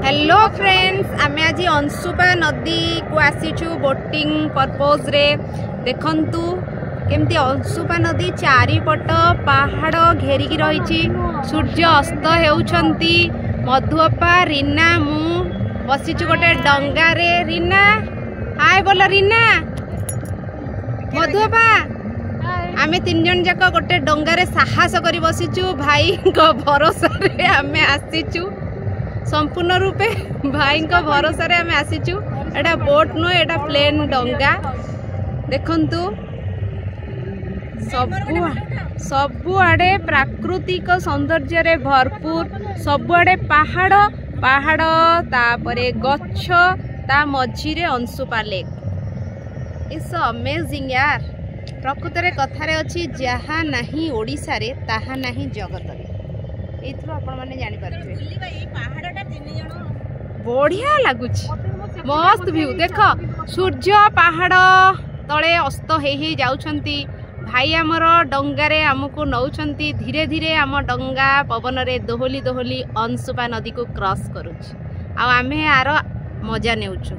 Hello friends, आमे आज अंशुपा नदी को आसीचु बोटिंग पर्पज रे। देखंतु केमती अंशुपा नदी चारिपट पहाड़ घेरिकी रही। सूर्य अस्त हेउछंती। मधुअपा रीना मु बसीचु गोटे डंगा रे। रीना हाय बोलो। रीना मधुअपा आमे तीन जन जाक गोटे डंगा रे साहस करी बसीचु। भाई को भरोसा रे आमे आसीचु। संपूर्ण रूपे भाई को भरोसा रे आमे आसीचु। एटा बोट नो एटा प्लेन डंगा। देखंतु सबु आड़े प्राकृतिक सौंदर्य रे भरपूर। सबु आड़े पहाड़ पहाड़ तापरे गच्छ ता मझी रे अंशुपा लेक। इट्स अमेजिंग यार। प्रकृत रे कथारे अछि जहा नाही ओडिसा रे ताहा नाही जगत रे। एथरो आपण माने जानि पारथि बढ़िया लगुच। मस्त व्यू देख। सूर्य पहाड़ तले अस्त हे जाउछंती। भाई आमर डंगारे आमको नौछंती। धीरे धीरे आम डंगा पवन रे दोहली दोहली अंशुपा नदी को क्रॉस करूछ। आ आमे आरो मजा नेउछु।